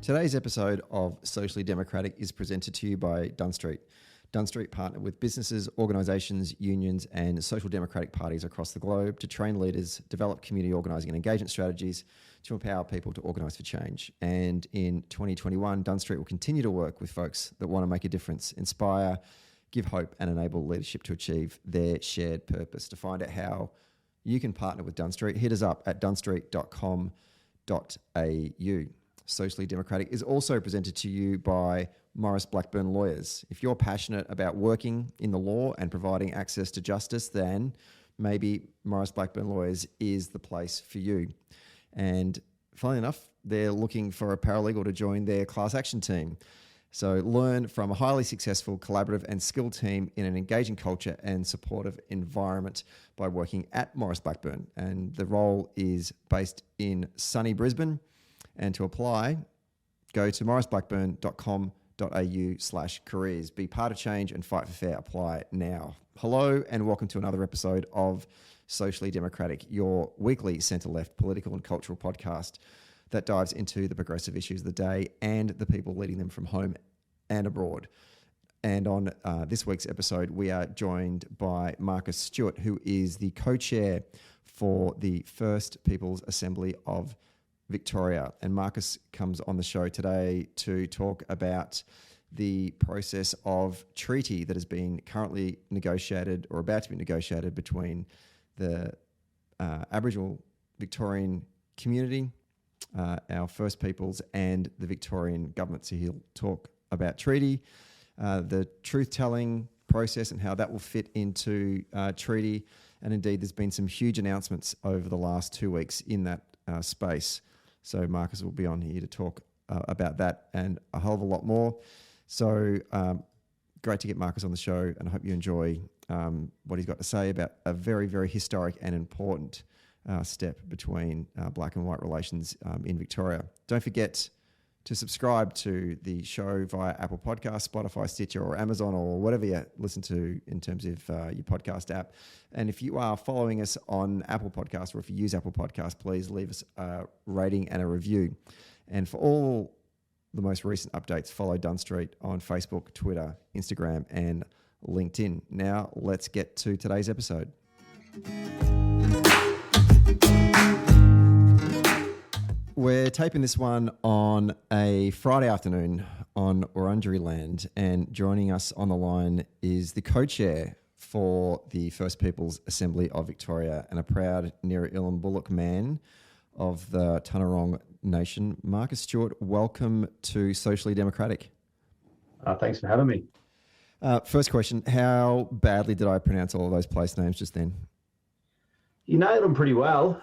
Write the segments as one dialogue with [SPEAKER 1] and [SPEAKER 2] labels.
[SPEAKER 1] Today's episode of Socially Democratic is presented to you by Dunn. Dunn partner with businesses, organisations, unions and social democratic parties across the globe to train leaders, develop community organising and engagement strategies to empower people to organise for change. And in 2021, Dunn will continue to work with folks that want to make a difference, inspire, give hope and enable leadership to achieve their shared purpose. To find out how you can partner with Dunn, hit us up at dunstreet.com.au. Socially Democratic is also presented to you by Maurice Blackburn Lawyers. If you're passionate about working in the law and providing access to justice, then maybe Maurice Blackburn Lawyers is the place for you. And funnily enough, they're looking for a paralegal to join their class action team. So learn from a highly successful, collaborative and skilled team in an engaging culture and supportive environment by working at Maurice Blackburn. And the role is based in sunny Brisbane. And to apply, go to mauriceblackburn.com.au/careers. Be part of change and fight for fair. Apply now. Hello and welcome to another episode of Socially Democratic, your weekly centre-left political and cultural podcast that dives into the progressive issues of the day and the people leading them from home and abroad. And on this week's episode, we are joined by Marcus Stewart, who is the co-chair for the First Peoples Assembly of Victoria. And Marcus comes on the show today to talk about the process of treaty that has been currently negotiated or about to be negotiated between the Aboriginal Victorian community, our First Peoples and the Victorian Government. So he'll talk about treaty, the truth-telling process and how that will fit into treaty. And indeed, there's been some huge announcements over the last 2 weeks in that space. So Marcus will be on here to talk about that and a hell of a lot more. So great to get Marcus on the show, and I hope you enjoy what he's got to say about a very, very historic and important step between black and white relations in Victoria. Don't forget to subscribe to the show via Apple Podcasts, Spotify, Stitcher or Amazon or whatever you listen to in terms of your podcast app. And if you are following us on Apple Podcasts or if you use Apple Podcasts, please leave us a rating and a review. And for all the most recent updates, follow Dunn on Facebook, Twitter, Instagram and LinkedIn. Now let's get to today's episode. We're taping this one on a Friday afternoon on Wurundjeri land, and joining us on the line is the co-chair for the First Peoples Assembly of Victoria and a proud Nira Illumbuluk man of the Tanarong Nation. Marcus Stewart, welcome to Socially Democratic.
[SPEAKER 2] Thanks for having me.
[SPEAKER 1] First question, how badly did I pronounce all of those place names just then?
[SPEAKER 2] You nailed them pretty well.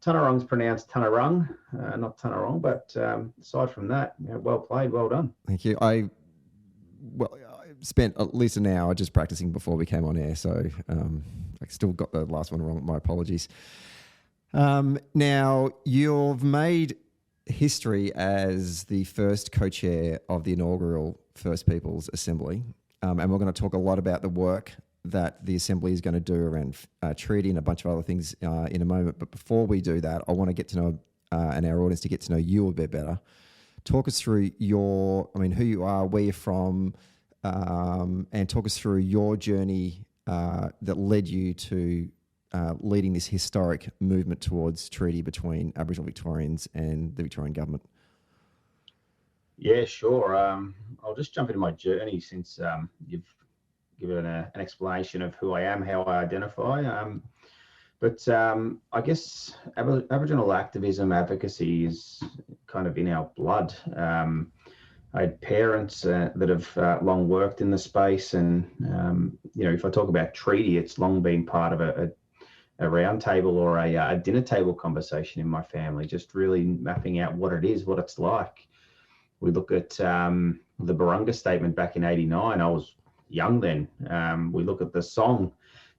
[SPEAKER 2] Tanarong's pronounced Tanarong, not Tanarong, but aside from that, well played, well done.
[SPEAKER 1] Thank you. I spent at least an hour just practicing before we came on air, so I still got the last one wrong. My apologies. Now, you've made history as the first co-chair of the inaugural First Peoples Assembly, and we're going to talk a lot about the work that the Assembly is going to do around treaty and a bunch of other things in a moment. But before we do that, I want to get to know, and our audience to get to know you a bit better. Talk us through who you are, where you're from, and talk us through your journey that led you to leading this historic movement towards treaty between Aboriginal Victorians and the Victorian Government.
[SPEAKER 2] Yeah, sure. I'll just jump into my journey since you've given an explanation of who I am, how I identify. But I guess Aboriginal activism, advocacy is kind of in our blood. I had parents that have long worked in the space, and if I talk about treaty, it's long been part of a round table or a dinner table conversation in my family, just really mapping out what it is, what it's like. We look at the Barunga Statement back in '89. I was young then. We look at the song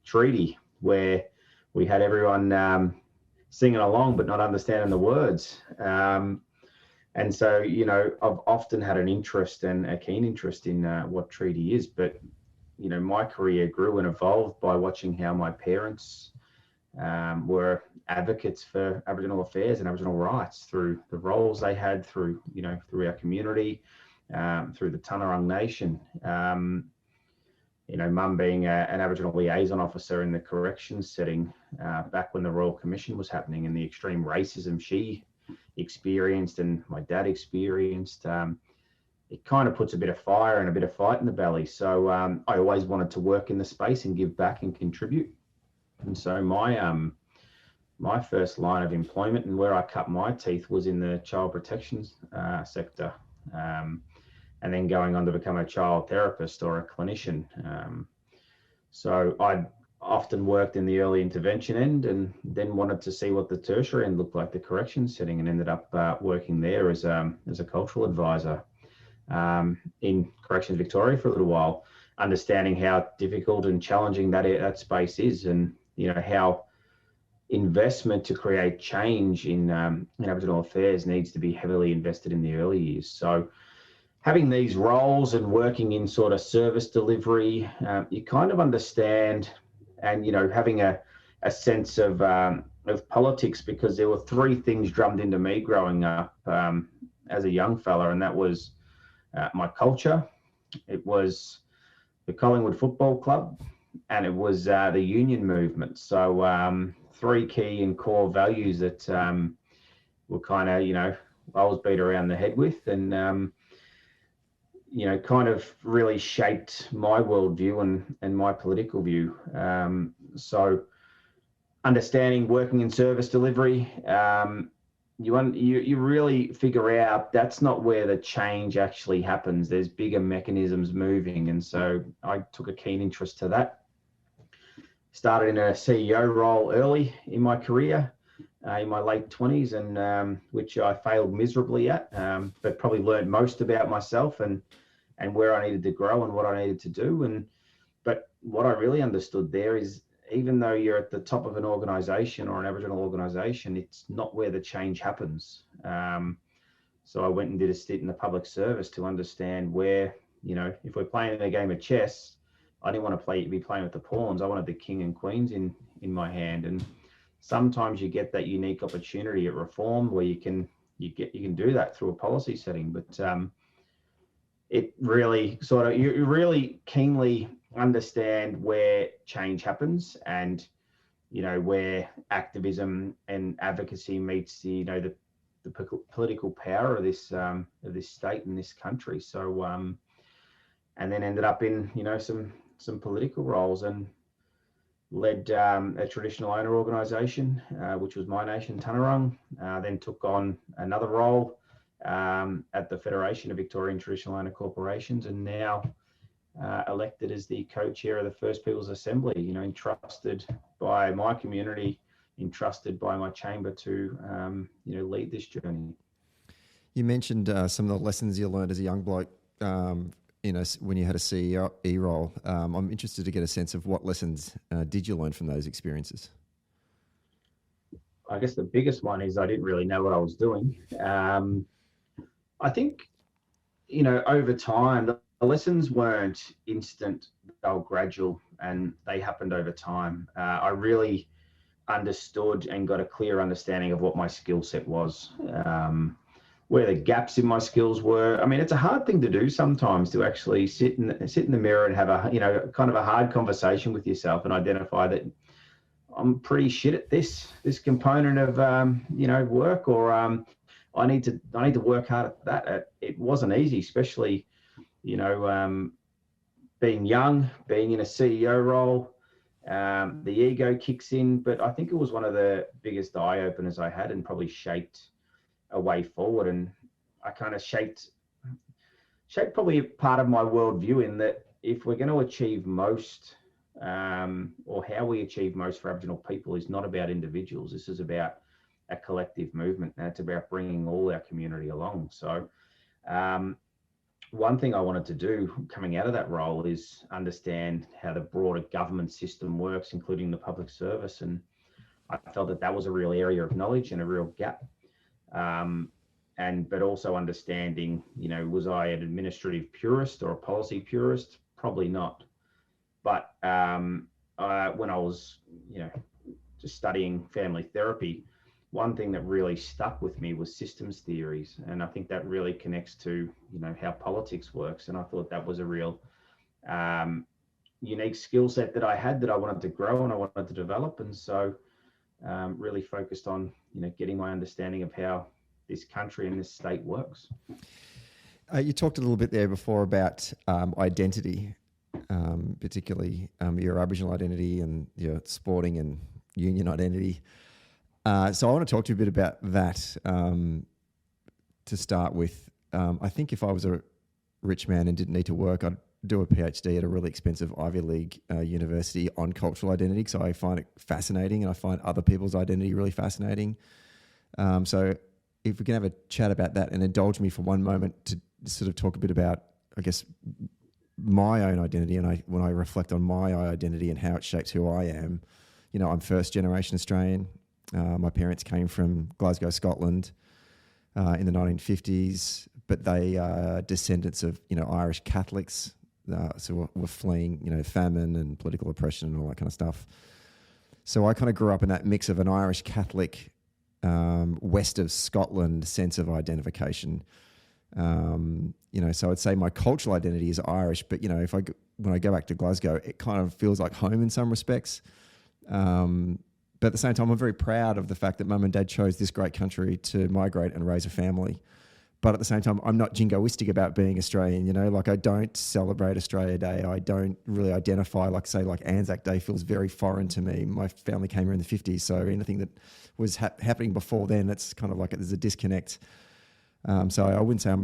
[SPEAKER 2] Treaty, where we had everyone singing along but not understanding the words. And so, I've often had an interest and a keen interest in what treaty is. But, my career grew and evolved by watching how my parents were advocates for Aboriginal affairs and Aboriginal rights through the roles they had through our community, through the Tanarung Nation. Mum being an Aboriginal liaison officer in the corrections setting back when the Royal Commission was happening, and the extreme racism she experienced and my dad experienced, it kind of puts a bit of fire and a bit of fight in the belly. So I always wanted to work in the space and give back and contribute. And so my first line of employment and where I cut my teeth was in the child protection sector, and then going on to become a child therapist or a clinician. So I often worked in the early intervention end, and then wanted to see what the tertiary end looked like, the corrections setting, and ended up working there as a cultural advisor in Corrections Victoria for a little while, understanding how difficult and challenging that space is, and how investment to create change in Aboriginal affairs needs to be heavily invested in the early years. So having these roles and working in sort of service delivery, you kind of understand, and having a sense of politics, because there were three things drummed into me growing up as a young fella, and that was my culture, it was the Collingwood Football Club, and it was the union movement. So three key and core values that were kind of, I was beat around the head with, and kind of really shaped my worldview and my political view. So understanding working in service delivery, you really figure out that's not where the change actually happens. There's bigger mechanisms moving. And so I took a keen interest to that. Started in a CEO role early in my career, in my late 20s, and which I failed miserably at, but probably learned most about myself and where I needed to grow and what I needed to do. But what I really understood there is, even though you're at the top of an organisation or an Aboriginal organisation, it's not where the change happens. So I went and did a stint in the public service to understand where, if we're playing a game of chess, I didn't want to be playing with the pawns. I wanted the king and queens in my hand. And sometimes you get that unique opportunity at reform where you can do that through a policy setting. But it really sort of, you really keenly understand where change happens, and where activism and advocacy meets the political power of this state and this country. So and then ended up in some political roles, and led a traditional owner organisation, which was My Nation Tanarung. Then took on another role at the Federation of Victorian Traditional Owner Corporations, and now elected as the co-chair of the First Peoples Assembly, entrusted by my community, entrusted by my chamber to lead this journey.
[SPEAKER 1] You mentioned some of the lessons you learned as a young bloke, when you had a CEO role. I'm interested to get a sense of what lessons did you learn from those experiences?
[SPEAKER 2] I guess the biggest one is I didn't really know what I was doing. I think, over time, the lessons weren't instant, they were gradual, and they happened over time. I really understood and got a clear understanding of what my skill set was, where the gaps in my skills were. I mean, it's a hard thing to do sometimes, to actually sit in the mirror and have a kind of a hard conversation with yourself and identify that I'm pretty shit at this component of work, or I need to work hard at that. It wasn't easy, especially being young, being in a CEO role. The ego kicks in, but I think it was one of the biggest eye openers I had, and probably shaped a way forward. And I kind of shaped probably part of my worldview, in that if we're going to achieve most, or how we achieve most for Aboriginal people, is not about individuals. This is about a collective movement, and it's about bringing all our community along. So one thing I wanted to do coming out of that role is understand how the broader government system works, including the public service. And I felt that was a real area of knowledge and a real gap. But also understanding, was I an administrative purist or a policy purist? Probably not. But when I was, studying family therapy, one thing that really stuck with me was systems theories, and I think that really connects to how politics works. And I thought that was a real unique skill set that I had, that I wanted to grow and I wanted to develop. And so really focused on getting my understanding of how this country and this state works.
[SPEAKER 1] You talked a little bit there before about identity, particularly your Aboriginal identity and your sporting and union identity. So I want to talk to you a bit about that to start with. I think if I was a rich man and didn't need to work, I'd do a PhD at a really expensive Ivy League university on cultural identity, because I find it fascinating and I find other people's identity really fascinating. So if we can have a chat about that and indulge me for one moment to sort of talk a bit about, I guess, my own identity, and when I reflect on my identity and how it shapes who I am. I'm first generation Australian. My parents came from Glasgow, Scotland in the 1950s, but they are descendants of, Irish Catholics. So we're fleeing, famine and political oppression and all that kind of stuff. So I kind of grew up in that mix of an Irish Catholic, west of Scotland sense of identification. So I'd say my cultural identity is Irish, but when I go back to Glasgow, it kind of feels like home in some respects. But at the same time, I'm very proud of the fact that Mum and Dad chose this great country to migrate and raise a family. But at the same time, I'm not jingoistic about being Australian. I don't celebrate Australia Day. I don't really identify, like Anzac Day feels very foreign to me. My family came here in the 50s, so anything that was happening before then, it's kind of like there's a disconnect. So I wouldn't say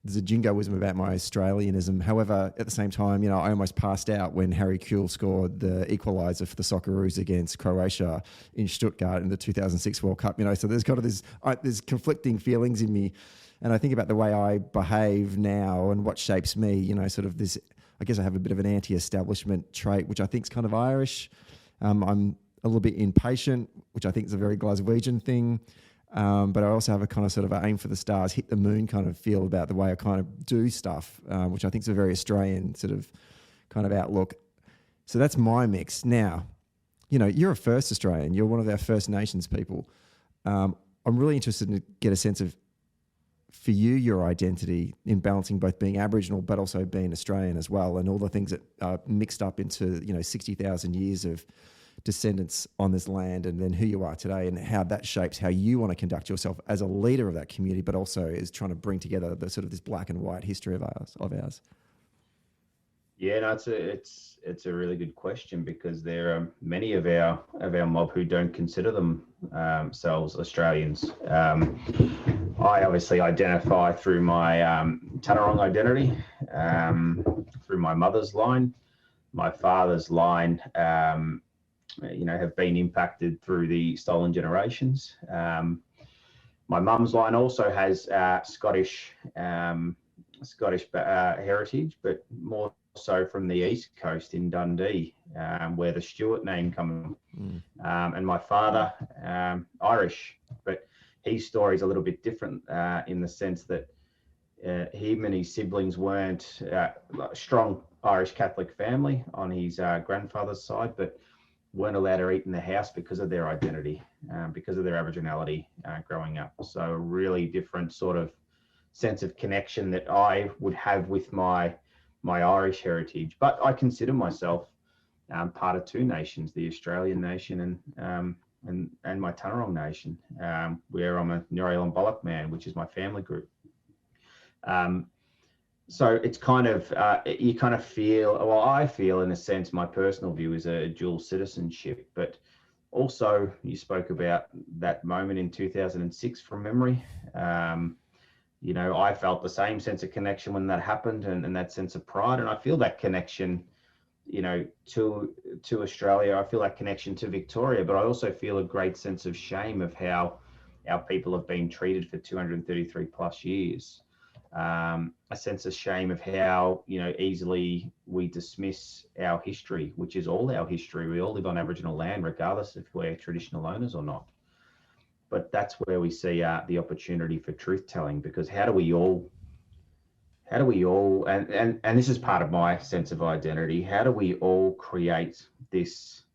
[SPEAKER 1] there's a jingoism about my Australianism. However, at the same time, I almost passed out when Harry Kewell scored the equaliser for the Socceroos against Croatia in Stuttgart in the 2006 World Cup. So there's kind of there's conflicting feelings in me. And I think about the way I behave now and what shapes me, sort of this, I guess I have a bit of an anti-establishment trait, which I think is kind of Irish. I'm a little bit impatient, which I think is a very Glaswegian thing. But I also have a kind of sort of aim for the stars, hit the moon kind of feel about the way I kind of do stuff, which I think is a very Australian sort of kind of outlook. So that's my mix. Now, you're a first Australian. You're one of our First Nations people. I'm really interested to get a sense of, for you, your identity in balancing both being Aboriginal but also being Australian as well, and all the things that are mixed up into 60,000 years of descendants on this land, and then who you are today and how that shapes how you want to conduct yourself as a leader of that community, but also is trying to bring together the sort of this black and white history of ours.
[SPEAKER 2] Yeah, no, it's a really good question, because there are many of our mob who don't consider themselves Australians. I obviously identify through my Tanarong identity, through my mother's line. My father's line, have been impacted through the stolen generations. My mum's line also has Scottish heritage, but more so from the east coast in Dundee, where the Stewart name comes from. And my father, Irish, but his story is a little bit different in the sense that him and his siblings weren't strong Irish Catholic family on his grandfather's side, but weren't allowed to eat in the house because of their identity, because of their Aboriginality growing up. So a really different sort of sense of connection that I would have with my Irish heritage. But I consider myself part of two nations, the Australian nation and my Tanarong nation, where I'm a Nuriel and Bullock man, which is my family group. So it's kind of, you kind of feel, well, I feel in a sense, my personal view is a dual citizenship, but also you spoke about that moment in 2006 from memory. I felt the same sense of connection when that happened, and that sense of pride. And I feel that connection, to Australia. I feel that connection to Victoria, but I also feel a great sense of shame of how our people have been treated for 233 plus years. A sense of shame of how, easily we dismiss our history, which is all our history. We all live on Aboriginal land, regardless if we're traditional owners or not. But that's where we see the opportunity for truth telling, because how do we all, and this is part of my sense of identity, how do we all create this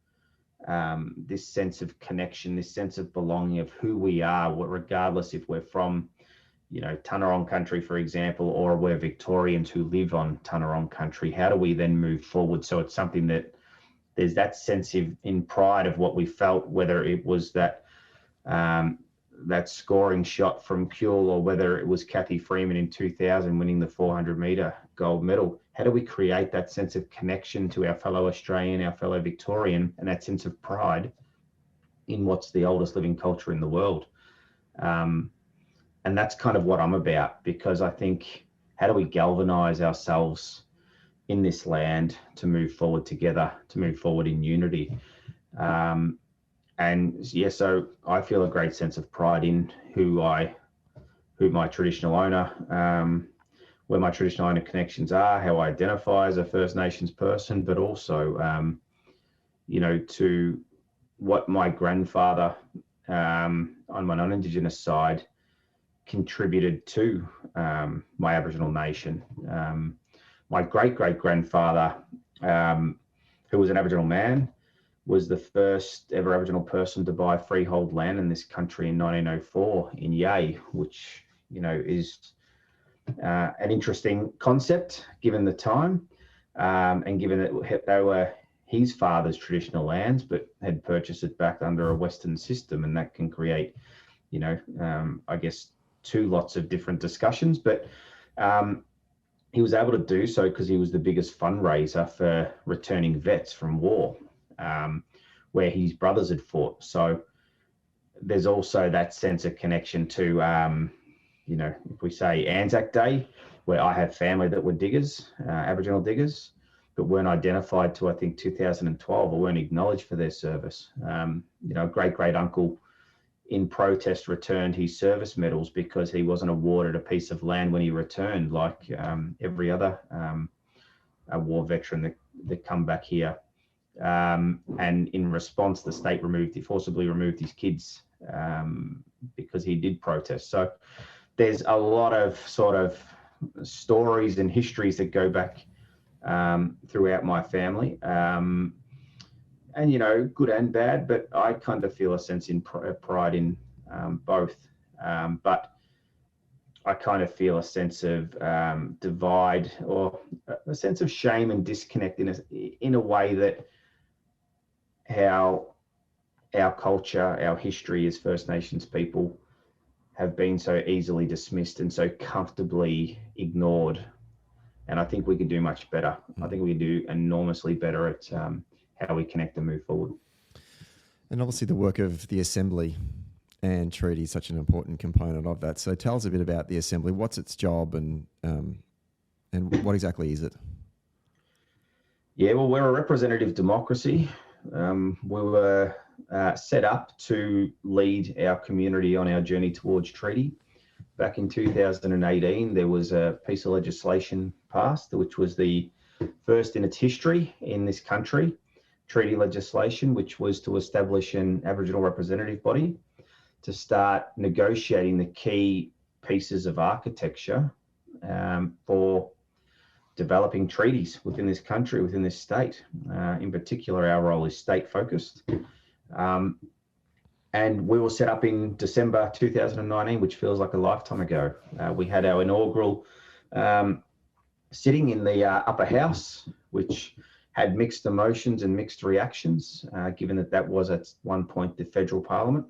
[SPEAKER 2] this sense of connection, this sense of belonging of who we are, regardless if we're from, Tanarong country, for example, or we're Victorians who live on Tanarong country. How do we then move forward? So it's something that there's that sense in pride of what we felt, whether it was that scoring shot from Kuhl, or whether it was Kathy Freeman in 2000 winning the 400 metre gold medal. How do we create that sense of connection to our fellow Australian, our fellow Victorian, and that sense of pride in what's the oldest living culture in the world? And that's kind of what I'm about, because I think, how do we galvanise ourselves in this land to move forward together, to move forward in unity? And yeah, so I feel a great sense of pride in who my traditional owner, where my traditional owner connections are, how I identify as a First Nations person, but also, to what my grandfather on my non-Indigenous side contributed to my Aboriginal nation. My great-great-grandfather, who was an Aboriginal man, was the first ever Aboriginal person to buy freehold land in this country in 1904 in Yea, which, is an interesting concept given the time, and given that they were his father's traditional lands, but had purchased it back under a Western system, and that can create, I guess, two lots of different discussions. But he was able to do so because he was the biggest fundraiser for returning vets from war, where his brothers had fought. So there's also that sense of connection to, if we say Anzac Day, where I have family that were diggers, Aboriginal diggers, but weren't identified to, I think, 2012, or weren't acknowledged for their service. Great uncle in protest returned his service medals because he wasn't awarded a piece of land when he returned, like every other war veteran that come back here. And in response, the state forcibly removed his kids because he did protest. So there's a lot of sort of stories and histories that go back throughout my family. And, good and bad, but I kind of feel a sense in pride in both. But I kind of feel a sense of divide, or a sense of shame and disconnect in a way that how our culture, our history as First Nations people have been so easily dismissed and so comfortably ignored. And I think we could do much better. I think we could do enormously better at how we connect and move forward.
[SPEAKER 1] And obviously the work of the Assembly and treaty is such an important component of that. So tell us a bit about the Assembly. What's its job, and what exactly is it?
[SPEAKER 2] Yeah, well, we're a representative democracy. We were set up to lead our community on our journey towards treaty. Back in 2018, there was a piece of legislation passed, which was the first in its history in this country, treaty legislation, which was to establish an Aboriginal representative body to start negotiating the key pieces of architecture for developing treaties within this country, within this state. In particular, our role is state focused. And we were set up in December 2019, which feels like a lifetime ago. We had our inaugural sitting in the upper house, which had mixed emotions and mixed reactions, given that was at one point the federal parliament,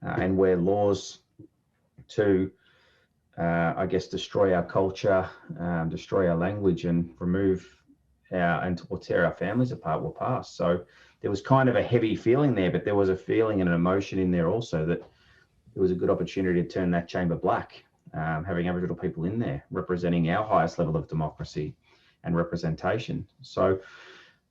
[SPEAKER 2] and where laws to, destroy our culture, destroy our language, and remove or tear our families apart were passed. So there was kind of a heavy feeling there, but there was a feeling and an emotion in there also that it was a good opportunity to turn that chamber black, having Aboriginal people in there representing our highest level of democracy and representation. So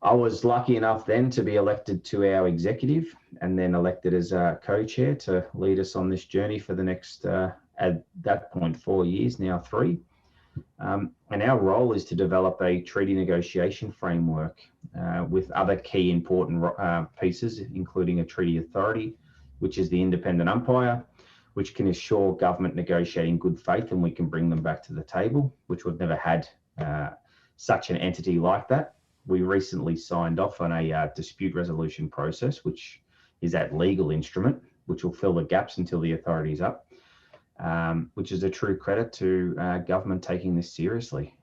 [SPEAKER 2] I was lucky enough then to be elected to our executive, and then elected as a co-chair to lead us on this journey for the next, at that point, 4 years, now 3. And our role is to develop a treaty negotiation framework with other key important pieces, including a treaty authority, which is the independent umpire, which can assure government negotiating good faith, and we can bring them back to the table, which we've never had such an entity like that. we recently signed off on a dispute resolution process, which is that legal instrument, which will fill the gaps until the authority's up, which is a true credit to government taking this seriously.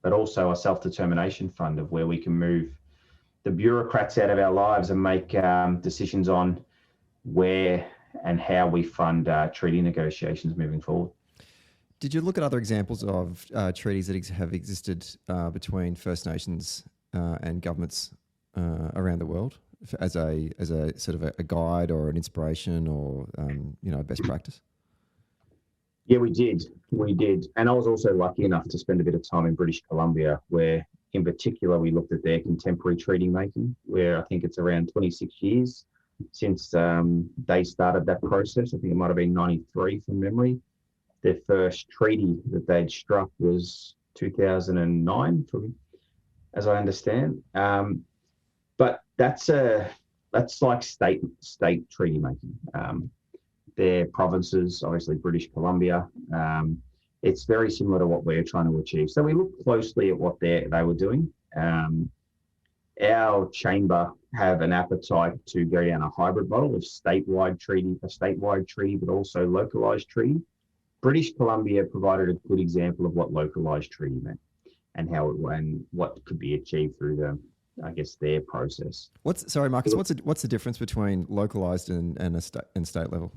[SPEAKER 2] But also a self-determination fund of where we can move the bureaucrats out of our lives and make decisions on where and how we fund treaty negotiations moving forward.
[SPEAKER 1] Did you look at other examples of treaties that have existed between First Nations and governments around the world as a sort of a guide or an inspiration or best practice?
[SPEAKER 2] Yeah, we did. And I was also lucky enough to spend a bit of time in British Columbia, where in particular we looked at their contemporary treaty making, where I think it's around 26 years since they started that process. I think it might have been 93 from memory. Their first treaty that they'd struck was 2009, as I understand. But that's like state treaty making. Their provinces, obviously British Columbia, it's very similar to what we're trying to achieve. So we looked closely at what they were doing. Our chamber have an appetite to go down a hybrid model of statewide treaty, but also localised treaty. British Columbia provided a good example of what localised treaty meant and what could be achieved through their process.
[SPEAKER 1] Sorry, Marcus, what's the difference between localised and state level?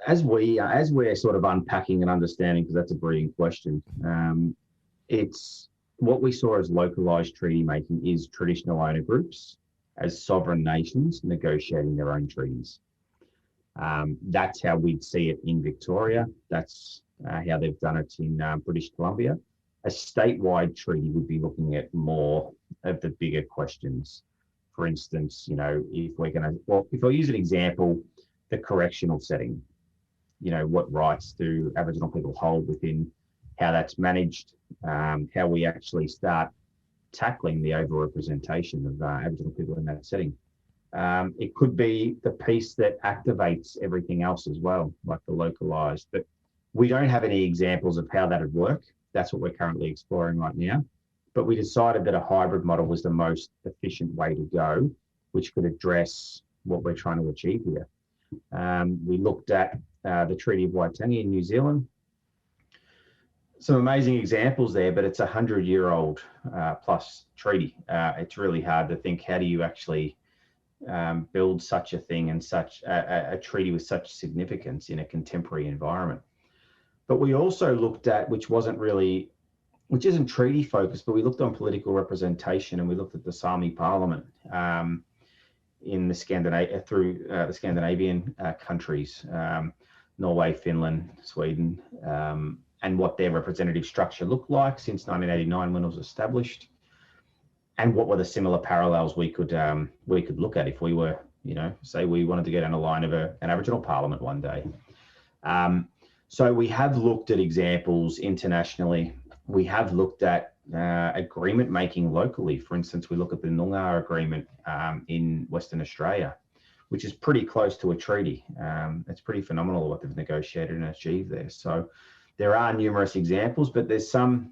[SPEAKER 2] As we're sort of unpacking and understanding, because that's a brilliant question, it's what we saw as localised treaty making is traditional owner groups as sovereign nations negotiating their own treaties. That's how we'd see it in Victoria. That's how they've done it in British Columbia. A statewide treaty would be looking at more of the bigger questions. For instance, if I use an example, the correctional setting, what rights do Aboriginal people hold within how that's managed, how we actually start tackling the overrepresentation of Aboriginal people in that setting. It could be the piece that activates everything else as well, like the localised. But we don't have any examples of how that would work. That's what we're currently exploring right now. But we decided that a hybrid model was the most efficient way to go, which could address what we're trying to achieve here. We looked at the Treaty of Waitangi in New Zealand. Some amazing examples there, but it's a 100-year-old plus treaty. It's really hard to think, how do you actually build such a thing and such a treaty with such significance in a contemporary environment? But we also looked at, which isn't treaty focused, but we looked on political representation, and we looked at the Sami Parliament in the Scandinavian countries, Norway, Finland, Sweden, and what their representative structure looked like since 1989 when it was established, and what were the similar parallels we could look at if we were, say we wanted to get on a line of an Aboriginal Parliament one day. So we have looked at examples internationally. We have looked at agreement making locally. For instance, we look at the Noongar Agreement in Western Australia, which is pretty close to a treaty. It's pretty phenomenal what they've negotiated and achieved there. So there are numerous examples, but there's some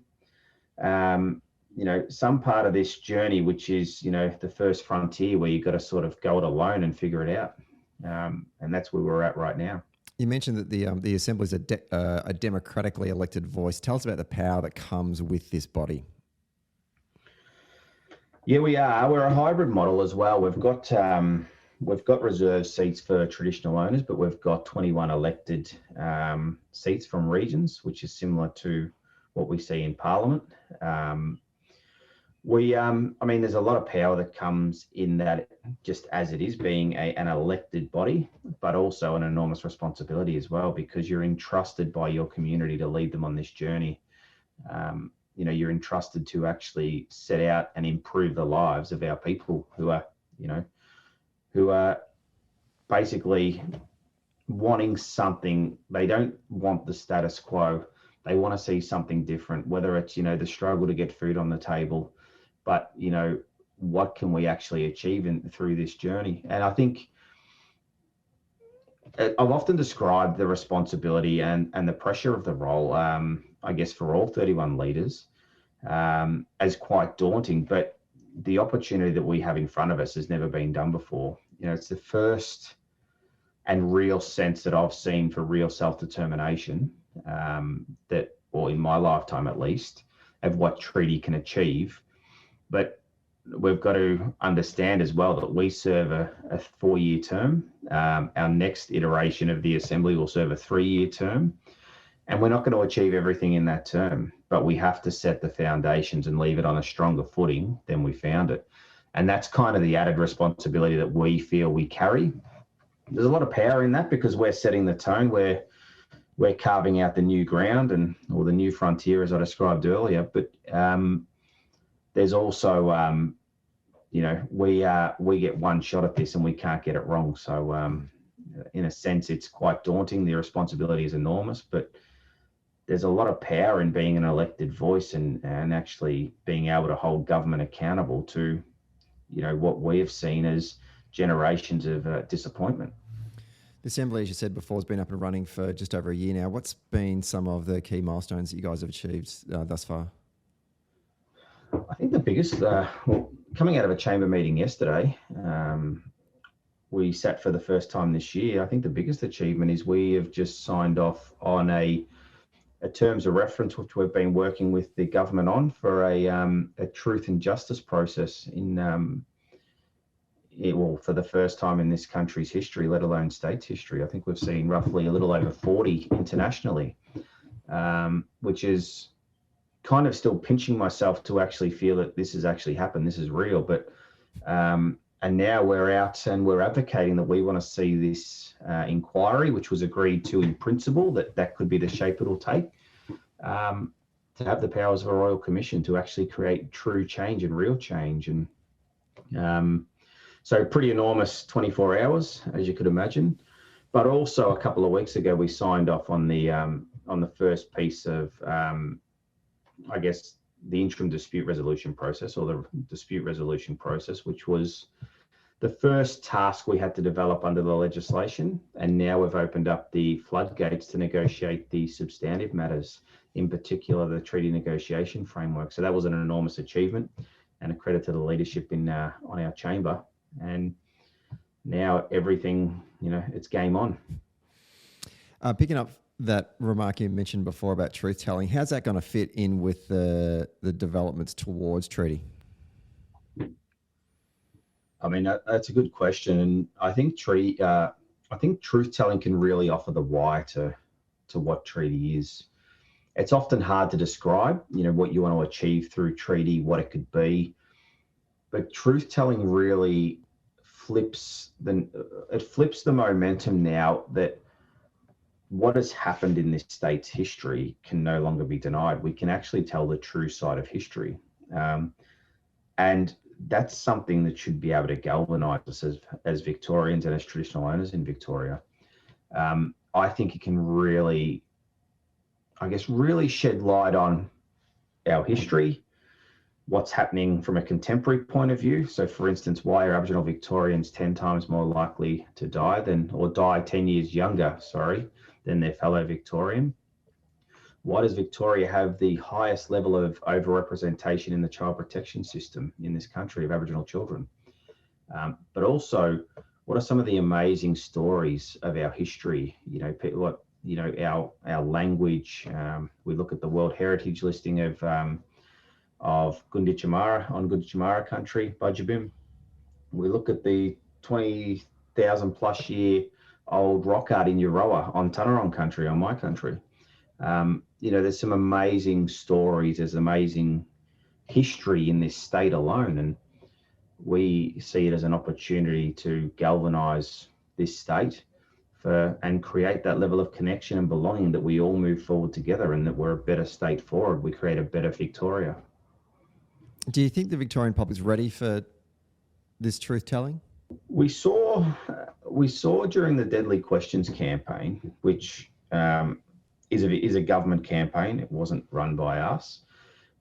[SPEAKER 2] part of this journey, which is, the first frontier where you've got to sort of go it alone and figure it out. And that's where we're at right now.
[SPEAKER 1] You mentioned that the Assembly is a democratically elected voice. Tell us about the power that comes with this body.
[SPEAKER 2] Yeah, we are. We're a hybrid model as well. We've got reserved seats for traditional owners, but we've got 21 elected seats from regions, which is similar to what we see in Parliament. There's a lot of power that comes in that, just as it is being an elected body, but also an enormous responsibility as well, because you're entrusted by your community to lead them on this journey. You're entrusted to actually set out and improve the lives of our people who are basically wanting something. They don't want the status quo. They want to see something different, whether it's, the struggle to get food on the table, but, what can we actually achieve through this journey? And I think I've often described the responsibility and the pressure of the role, I guess, for all 31 leaders, as quite daunting, but the opportunity that we have in front of us has never been done before. It's the first and real sense that I've seen for real self-determination, that, or in my lifetime at least, of what treaty can achieve. But we've got to understand as well that we serve a 4-year term. Our next iteration of the Assembly will serve a 3-year term. And we're not going to achieve everything in that term, but we have to set the foundations and leave it on a stronger footing than we found it. And that's kind of the added responsibility that we feel we carry. There's a lot of power in that because we're setting the tone, we're carving out the new ground or the new frontier, as I described earlier. But there's also, we get one shot at this and we can't get it wrong. So in a sense, it's quite daunting. The responsibility is enormous, but there's a lot of power in being an elected voice and actually being able to hold government accountable to, what we have seen as generations of disappointment.
[SPEAKER 1] The Assembly, as you said before, has been up and running for just over a year now. What's been some of the key milestones that you guys have achieved thus far?
[SPEAKER 2] I think the biggest, coming out of a chamber meeting yesterday, we sat for the first time this year. I think the biggest achievement is we have just signed off on a terms of reference, which we've been working with the government on for a truth and justice process for the first time in this country's history, let alone state's history. I think we've seen roughly a little over 40 internationally, which is kind of still pinching myself to actually feel that this has actually happened. This is real. But and now we're out and we're advocating that we want to see this inquiry, which was agreed to in principle, that could be the shape it'll take, to have the powers of a royal commission to actually create true change and real change. And so pretty enormous 24 hours, as you could imagine. But also a couple of weeks ago, we signed off on the first piece of, I guess, the interim dispute resolution process, or the dispute resolution process, which was the first task we had to develop under the legislation. And now we've opened up the floodgates to negotiate the substantive matters, in particular the treaty negotiation framework. So that was an enormous achievement and a credit to the leadership on our chamber. And now everything, it's game on.
[SPEAKER 1] Picking up that remark you mentioned before about truth telling, how's that going to fit in with the developments towards treaty?
[SPEAKER 2] I mean, that's a good question, and I think truth telling can really offer the why to what treaty is. It's often hard to describe, what you want to achieve through treaty, what it could be, but truth telling really flips the momentum now that what has happened in this state's history can no longer be denied. We can actually tell the true side of history. And that's something that should be able to galvanise us as Victorians and as traditional owners in Victoria. I think it can really shed light on our history, what's happening from a contemporary point of view. So for instance, why are Aboriginal Victorians 10 times more likely to die die 10 years younger, than their fellow Victorian? Why does Victoria have the highest level of overrepresentation in the child protection system in this country of Aboriginal children? But also, what are some of the amazing stories of our history? Our language. We look at the World Heritage listing of Gunditjmara on Gunditjmara country, Budjabim. We look at the 20,000 plus year old rock art in Euroa on Tanarong country, on my country. There's some amazing stories, there's amazing history in this state alone, and we see it as an opportunity to galvanise this state and create that level of connection and belonging that we all move forward together, and that we're a better state forward. We create a better Victoria.
[SPEAKER 1] Do you think the Victorian public is ready for this truth telling?
[SPEAKER 2] We saw during the Deadly Questions campaign, which is a government campaign. It wasn't run by us.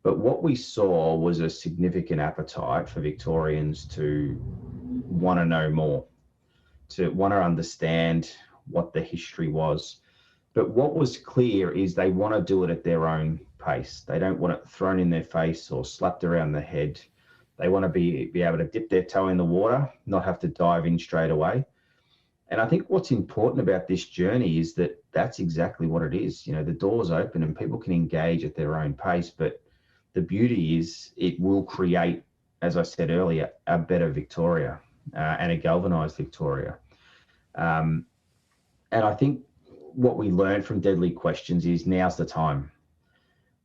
[SPEAKER 2] But what we saw was a significant appetite for Victorians to want to know more, to want to understand what the history was. But what was clear is they want to do it at their own pace. They don't want it thrown in their face or slapped around the head. They want to be able to dip their toe in the water, not have to dive in straight away. And I think what's important about this journey is that that's exactly what it is. You know, the door's open and people can engage at their own pace. But the beauty is it will create, as I said earlier, a better Victoria and a galvanised Victoria. And I think what we learned from Deadly Questions is now's the time.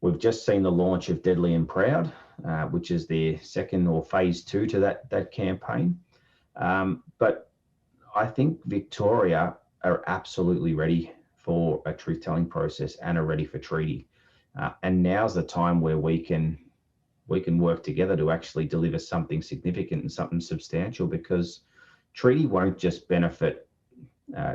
[SPEAKER 2] We've just seen the launch of Deadly and Proud, which is their second or phase 2 to that campaign. But I think Victoria are absolutely ready for a truth-telling process and are ready for treaty. And now's the time where we can work together to actually deliver something significant and something substantial, because treaty won't just benefit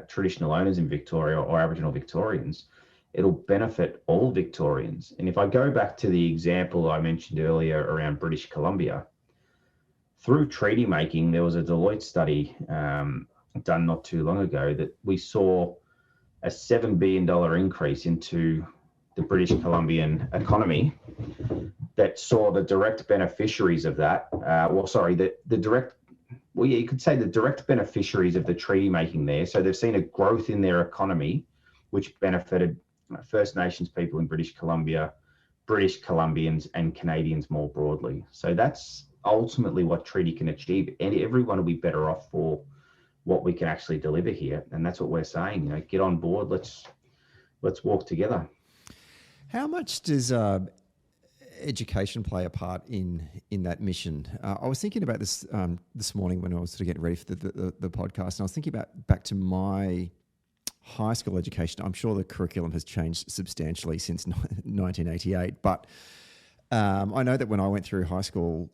[SPEAKER 2] traditional owners in Victoria or Aboriginal Victorians. It'll benefit all Victorians. And if I go back to the example I mentioned earlier around British Columbia, through treaty making, there was a Deloitte study done not too long ago that we saw a $7 billion increase into the British Columbian economy that saw the direct beneficiaries of that. You could say the direct beneficiaries of the treaty making there. So they've seen a growth in their economy, which benefited First Nations people in British Columbia, British Columbians, and Canadians more broadly. So that's ultimately what treaty can achieve, and everyone will be better off for what we can actually deliver here. And that's what we're saying. You know, get on board. Let's walk together.
[SPEAKER 1] How much does education play a part in that mission? I was thinking about this this morning when I was sort of getting ready for the podcast, and I was thinking about back to my high school education. I'm sure the curriculum has changed substantially since 1988, but I know that when I went through high school,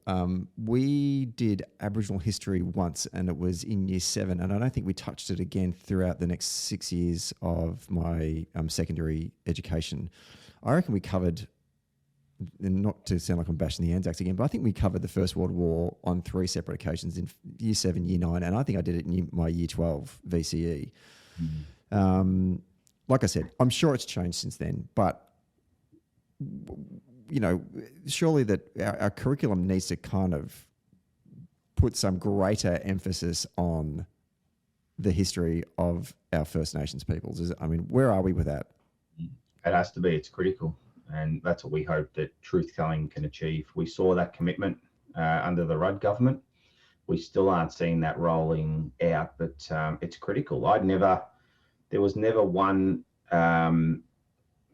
[SPEAKER 1] we did Aboriginal history once, and it was in year 7, and I don't think we touched it again throughout the next 6 years of my secondary education. I reckon we covered, and not to sound like I'm bashing the Anzacs again, but I think we covered the First World War on 3 separate occasions in year 7, year 9, and I think I did it in my year 12 VCE. Like I said, I'm sure it's changed since then, but you know, surely that our curriculum needs to kind of put some greater emphasis on the history of our First Nations peoples. I mean, where are we with that?
[SPEAKER 2] It has to be. It's critical. And that's what we hope that truth-telling can achieve. We saw that commitment under the Rudd government. We still aren't seeing that rolling out, but it's critical. There was never one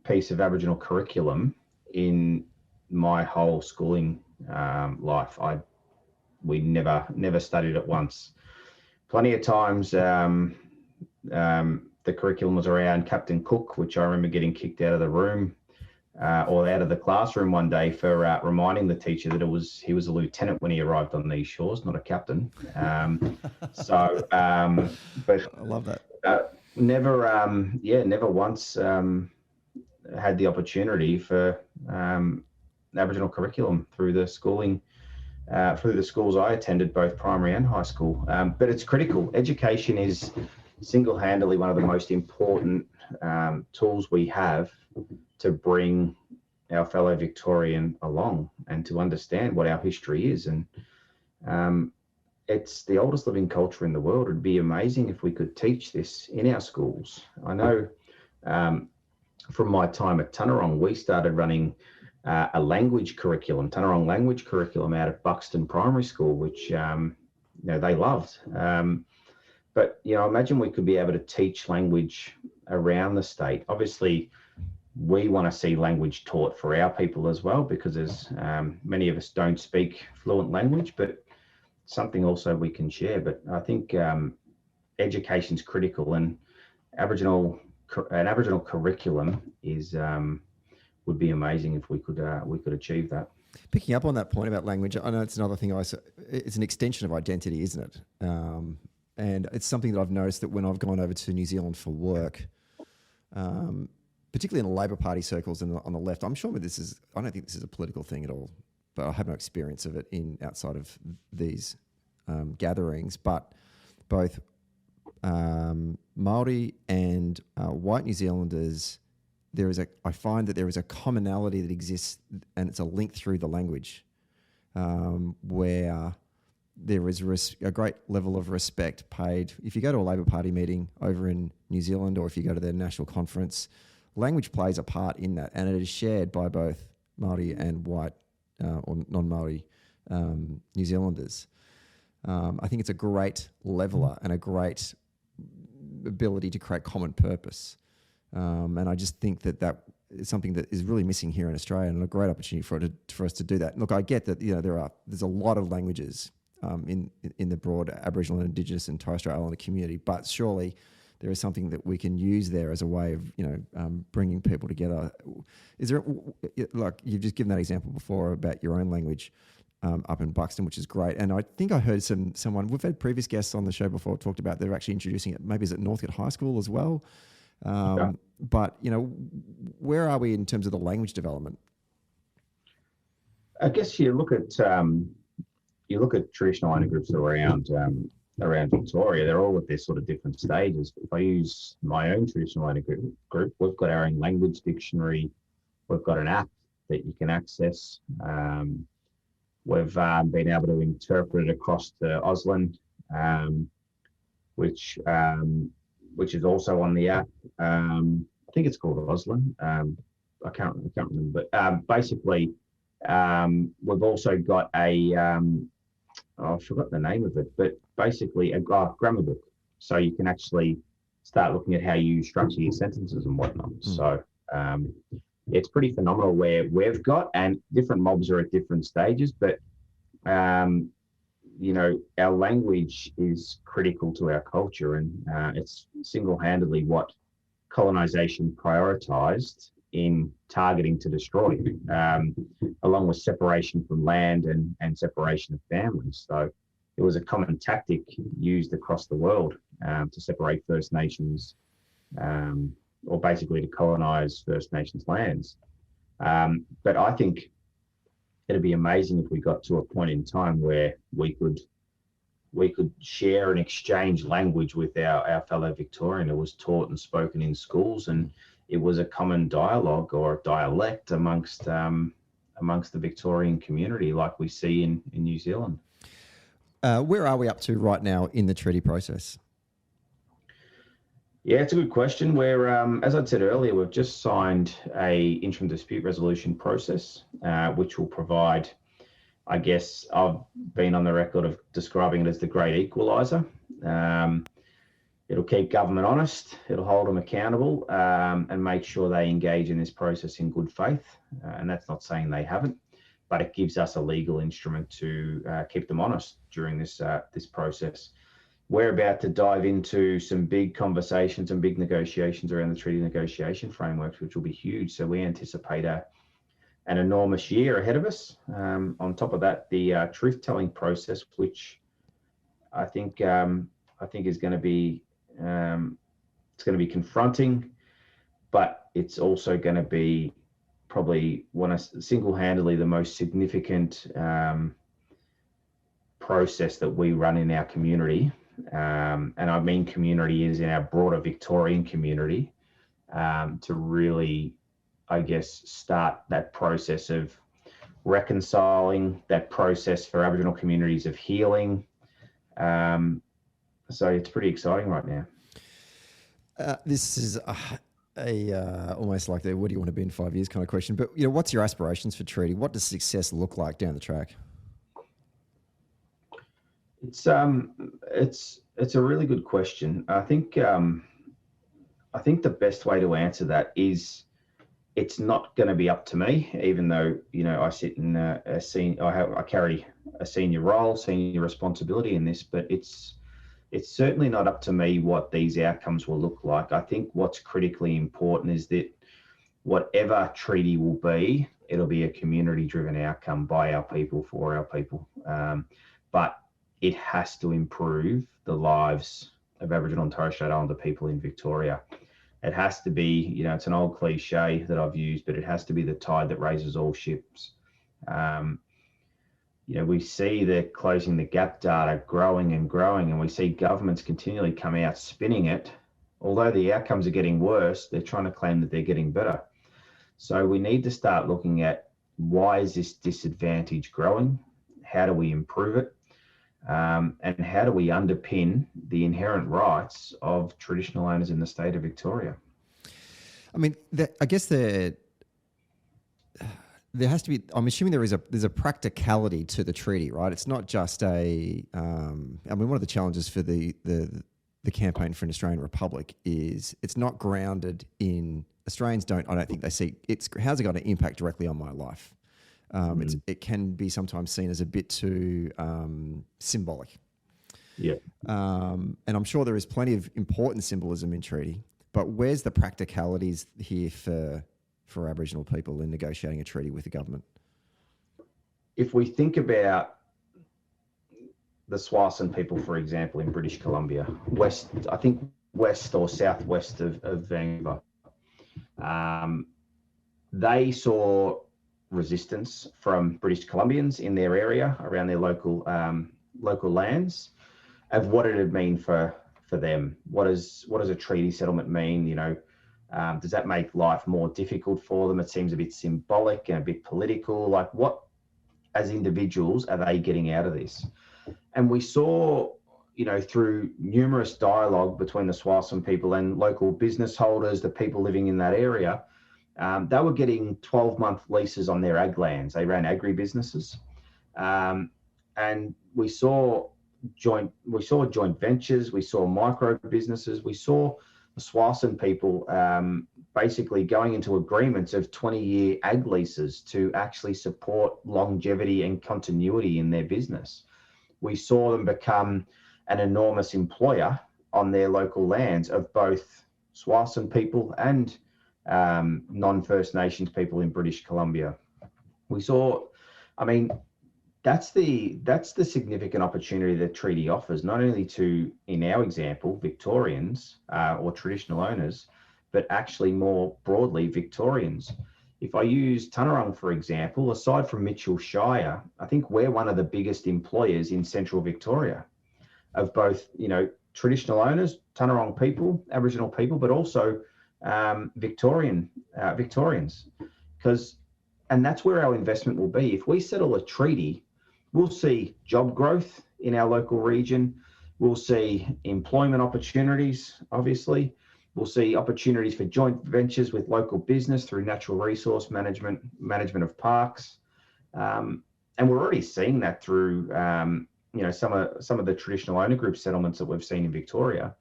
[SPEAKER 2] piece of Aboriginal curriculum in my whole schooling life. We never studied it once. Plenty of times the curriculum was around Captain Cook, which I remember getting kicked out of the room or out of the classroom one day for reminding the teacher that he was a lieutenant when he arrived on these shores, not a captain. But
[SPEAKER 1] I love that.
[SPEAKER 2] Never once had the opportunity for Aboriginal curriculum through the schools I attended, both primary and high school. But it's critical. Education is single-handedly one of the most important tools we have to bring our fellow Victorian along and to understand what our history is. And it's the oldest living culture in the world. It'd be amazing if we could teach this in our schools. I know from my time at Tunnerong, we started running a language curriculum, Tunnerong language curriculum out of Buxton Primary School, which they loved. But imagine we could be able to teach language around the state. Obviously, we want to see language taught for our people as well, because there's many of us don't speak fluent language, but something also we can share. But I think education is critical, and an Aboriginal curriculum would be amazing if we could achieve that.
[SPEAKER 1] Picking up on that point about language, I know it's another thing. It's an extension of identity, isn't it? And it's something that I've noticed that when I've gone over to New Zealand for work, particularly in the Labor Party circles and on the left, I'm sure I don't think this is a political thing at all, but I have no experience of it outside of these gatherings. But both Maori and white New Zealanders, I find that there is a commonality that exists, and it's a link through the language, where there is a great level of respect paid. If you go to a Labor Party meeting over in New Zealand, or if you go to their national conference, language plays a part in that, and it is shared by both Maori and white or non-Maori New Zealanders. I think it's a great leveler and a great ability to create common purpose. And I just think that is something that is really missing here in Australia, and a great opportunity for us to do that. Look, I get that there's a lot of languages in the broad Aboriginal and Indigenous and Torres Strait Islander community, but surely there is something that we can use there as a way of bringing people together. Is there, like you've just given that example before about your own language up in Buxton, which is great, and I think I heard someone, we've had previous guests on the show before talked about they're actually introducing it. Maybe is it Northcote High School as well?
[SPEAKER 2] Yeah.
[SPEAKER 1] But where are we in terms of the language development?
[SPEAKER 2] I guess you look at traditional owner groups around Victoria. They're all at their sort of different stages. If I use my own traditional owner group, we've got our own language dictionary. We've got an app that you can access. We've been able to interpret it across to Auslan, which is also on the app. I think it's called Auslan. I can't remember, but basically, we've also got I forgot the name of it, but basically a grammar book. So you can actually start looking at how you structure your sentences and whatnot. So it's pretty phenomenal where we've got, and different mobs are at different stages, but our language is critical to our culture, and it's single-handedly what colonization prioritized in targeting to destroy, along with separation from land and separation of families. So it was a common tactic used across the world to separate First Nations, or basically to colonize First Nations lands. But I think it'd be amazing if we got to a point in time where we could share and exchange language with our fellow Victorian. It was taught and spoken in schools, and it was a common dialogue or dialect amongst the Victorian community, like we see in New Zealand.
[SPEAKER 1] Where are we up to right now in the treaty process?
[SPEAKER 2] Yeah, it's a good question. We're, as I said earlier, we've just signed a interim dispute resolution process, which will provide, I guess, I've been on the record of describing it as the great equaliser. It'll keep government honest, it'll hold them accountable, and make sure they engage in this process in good faith. And that's not saying they haven't, but it gives us a legal instrument to keep them honest during this process. We're about to dive into some big conversations and big negotiations around the treaty negotiation frameworks, which will be huge. So we anticipate an enormous year ahead of us. On top of that, the truth-telling process, which I think is going to be it's going to be confronting, but it's also going to be probably single-handedly the most significant process that we run in our community. And I mean community is in our broader Victorian community, to really, I guess, start that process of reconciling, that process for Aboriginal communities of healing. So it's pretty exciting right now.
[SPEAKER 1] This is almost like the what do you want to be in 5 years kind of question. But what's your aspirations for treaty? What does success look like down the track?
[SPEAKER 2] It's a really good question. I think the best way to answer that is it's not going to be up to me, even though I sit in I carry a senior role, senior responsibility in this, but it's certainly not up to me what these outcomes will look like. I think what's critically important is that whatever treaty will be, it'll be a community-driven outcome by our people, for our people. But it has to improve the lives of Aboriginal and Torres Strait Islander people in Victoria. It has to be, it's an old cliche that I've used, but it has to be the tide that raises all ships. we see the closing the gap data growing and growing, and we see governments continually come out spinning it. Although the outcomes are getting worse, they're trying to claim that they're getting better. So we need to start looking at, why is this disadvantage growing? How do we improve it? And how do we underpin the inherent rights of traditional owners in the state of Victoria?
[SPEAKER 1] I mean, I guess there has to be. I'm assuming there's a practicality to the treaty, right? It's not just a. I mean, one of the challenges for the campaign for an Australian Republic is it's not grounded in. Australians don't. I don't think they see it's. How's it going to impact directly on my life? It can be sometimes seen as a bit too symbolic.
[SPEAKER 2] Yeah.
[SPEAKER 1] And I'm sure there is plenty of important symbolism in treaty, but where's the practicalities here for Aboriginal people in negotiating a treaty with the government?
[SPEAKER 2] If we think about the Swasin people, for example, in British Columbia, west or southwest of Vancouver, they saw resistance from British Columbians in their area around their local lands of what it would mean for them. What does a treaty settlement mean? Does that make life more difficult for them? It seems a bit symbolic and a bit political. Like, what, as individuals, are they getting out of this? And we saw, through numerous dialogue between the Swasin people and local business holders, the people living in that area, they were getting 12-month leases on their ag lands. They ran agribusinesses, and we saw joint ventures. We saw micro businesses. We saw the Swasin people basically going into agreements of 20-year ag leases to actually support longevity and continuity in their business. We saw them become an enormous employer on their local lands of both Swasin people and non-First Nations people in British Columbia. We saw, that's the significant opportunity that treaty offers, not only to, in our example, Victorians or traditional owners, but actually more broadly Victorians. If I use Tunarong, for example, aside from Mitchell Shire, I think we're one of the biggest employers in central Victoria of both, traditional owners, Tunarong people, Aboriginal people, but also Victorians. And that's where our investment will be. If we settle a treaty, we'll see job growth in our local region. We'll see employment opportunities, obviously. We'll see opportunities for joint ventures with local business through natural resource management of parks. And we're already seeing that through, some of the traditional owner group settlements that we've seen in Victoria.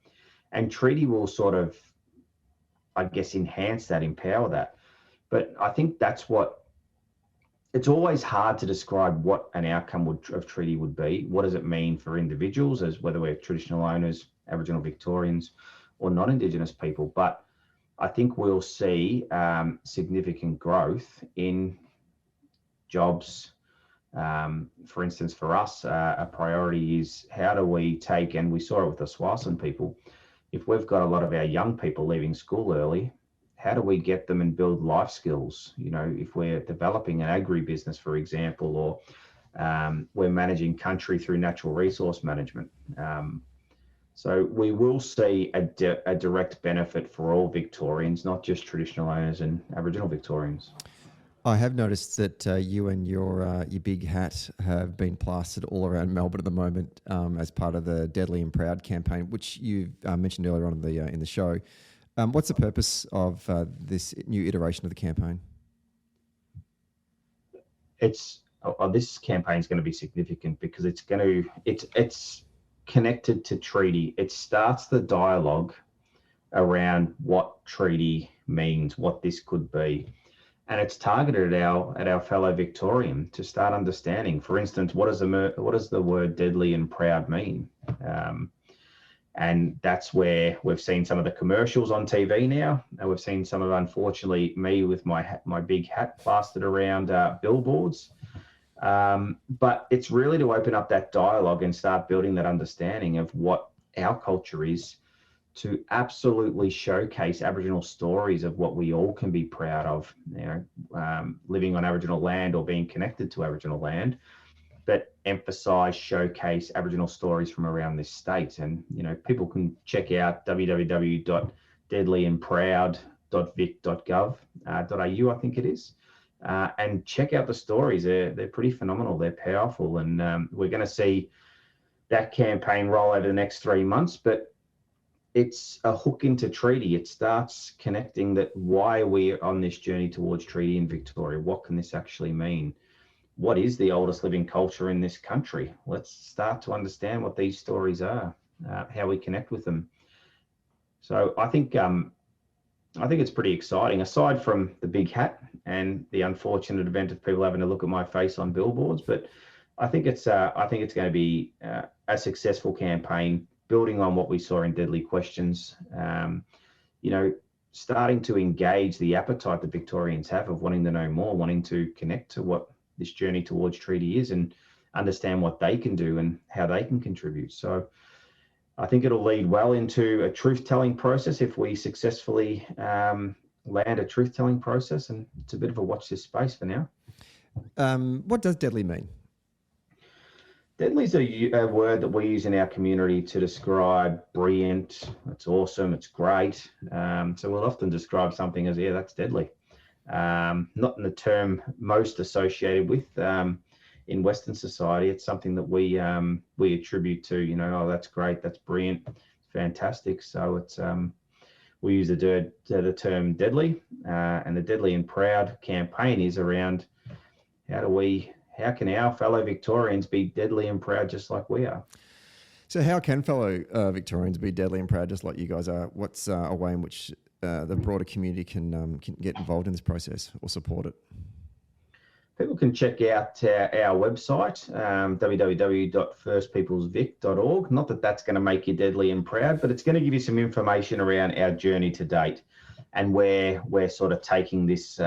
[SPEAKER 2] And treaty will sort of, I guess, enhance that, empower that. But I think that's it's always hard to describe what an outcome of treaty would be. What does it mean for individuals, as whether we're traditional owners, Aboriginal Victorians, or non-Indigenous people? But I think we'll see significant growth in jobs. For instance, for us, a priority is, how do we take, and we saw it with the Swasin people, if we've got a lot of our young people leaving school early, how do we get them and build life skills? If we're developing an agribusiness, for example, or we're managing country through natural resource management. So we will see a direct benefit for all Victorians, not just traditional owners and Aboriginal Victorians.
[SPEAKER 1] I have noticed that you and your big hat have been plastered all around Melbourne at the moment as part of the Deadly and Proud campaign, which you mentioned earlier on in the show. What's the purpose of this new iteration of the campaign?
[SPEAKER 2] This campaign is going to be significant because it's connected to treaty. It starts the dialogue around what treaty means, what this could be. And it's targeted at our fellow Victorian to start understanding. For instance, what does the word deadly and proud mean? And that's where we've seen some of the commercials on TV now, and we've seen some of, unfortunately, me with my big hat plastered around billboards. But it's really to open up that dialogue and start building that understanding of what our culture is, to absolutely showcase Aboriginal stories of what we all can be proud of, living on Aboriginal land or being connected to Aboriginal land, but emphasize, showcase Aboriginal stories from around this state. And, people can check out www.deadlyandproud.vic.gov.au, I think it is, and check out the stories. They're pretty phenomenal. They're powerful. And we're going to see that campaign roll over the next 3 months, but it's a hook into treaty. It starts connecting that why we're on this journey towards treaty in Victoria. What can this actually mean? What is the oldest living culture in this country? Let's start to understand what these stories are, how we connect with them. So I think it's pretty exciting. Aside from the big hat and the unfortunate event of people having to look at my face on billboards, but I think it's going to be a successful campaign, building on what we saw in Deadly Questions. Starting to engage the appetite that Victorians have of wanting to know more, wanting to connect to what this journey towards treaty is and understand what they can do and how they can contribute. So I think it'll lead well into a truth-telling process if we successfully land a truth-telling process, and it's a bit of a watch this space for now.
[SPEAKER 1] What does deadly mean?
[SPEAKER 2] Deadly is a word that we use in our community to describe brilliant, it's awesome, it's great. So we'll often describe something as, that's deadly. Not in the term most associated with in Western society. It's something that we attribute to, that's great, that's brilliant, fantastic. So it's we use the term deadly, and the Deadly and Proud campaign is around how can our fellow Victorians be deadly and proud just like we are?
[SPEAKER 1] So how can fellow Victorians be deadly and proud just like you guys are? What's a way in which the broader community can get involved in this process or support it?
[SPEAKER 2] People can check out our website, www.firstpeoplesvic.org. Not that that's going to make you deadly and proud, but it's going to give you some information around our journey to date and where we're sort of taking this,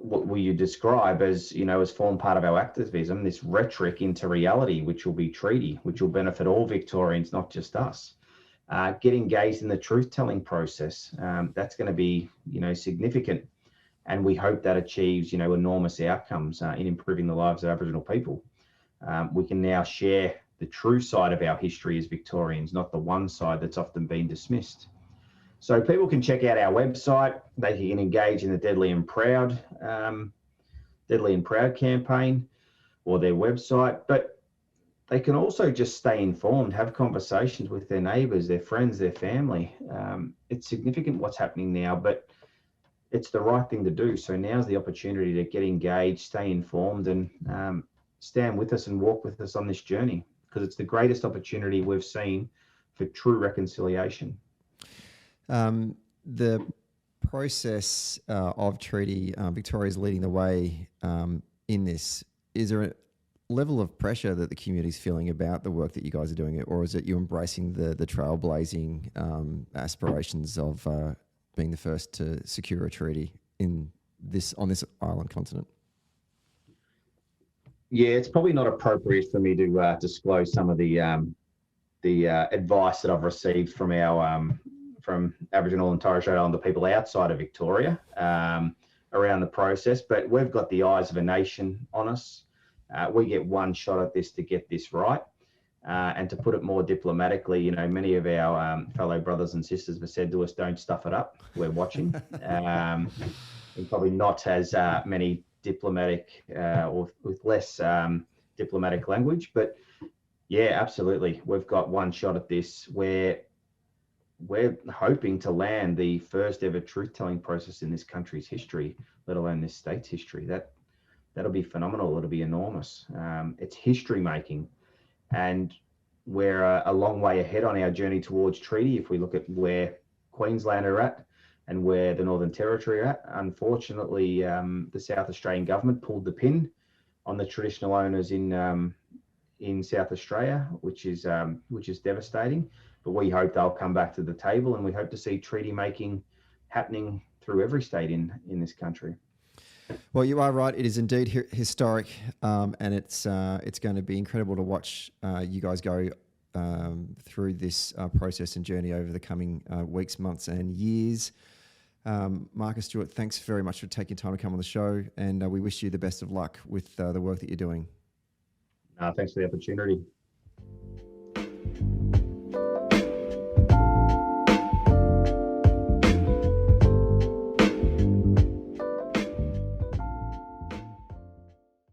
[SPEAKER 2] what will you describe as, as form part of our activism, this rhetoric into reality, which will be treaty, which will benefit all Victorians, not just us. Get engaged in the truth-telling process. That's going to be, significant. And we hope that achieves, enormous outcomes in improving the lives of Aboriginal people. We can now share the true side of our history as Victorians, not the one side that's often been dismissed. So people can check out our website. They can engage in the Deadly and Proud campaign or their website, but they can also just stay informed, have conversations with their neighbours, their friends, their family. It's significant what's happening now, but it's the right thing to do. So now's the opportunity to get engaged, stay informed, and stand with us and walk with us on this journey, because it's the greatest opportunity we've seen for true reconciliation.
[SPEAKER 1] The process of treaty, Victoria's leading the way in this. Is there a level of pressure that the community's feeling about the work that you guys are doing, or is it you embracing the trailblazing aspirations of being the first to secure a treaty on this island continent?
[SPEAKER 2] Yeah, it's probably not appropriate for me to disclose some of the advice that I've received from from Aboriginal and Torres Strait Islander people outside of Victoria around the process, but we've got the eyes of a nation on us. We get one shot at this to get this right. And to put it more diplomatically, many of our fellow brothers and sisters have said to us, don't stuff it up, we're watching. And probably not as many diplomatic or with less diplomatic language, but yeah, absolutely. We've got one shot at this where we're hoping to land the first ever truth-telling process in this country's history, let alone this state's history. That'll be phenomenal. It'll be enormous. It's history making. And we're a long way ahead on our journey towards treaty. If we look at where Queensland are at and where the Northern Territory are at, unfortunately, the South Australian Government pulled the pin on the traditional owners in South Australia, which is devastating. But we hope they'll come back to the table, and we hope to see treaty making happening through every state in this country.
[SPEAKER 1] Well, you are right. It is indeed historic, and it's going to be incredible to watch you guys go through this process and journey over the coming weeks, months, and years. Marcus Stewart, thanks very much for taking time to come on the show, and we wish you the best of luck with the work that you're doing.
[SPEAKER 2] Thanks for the opportunity.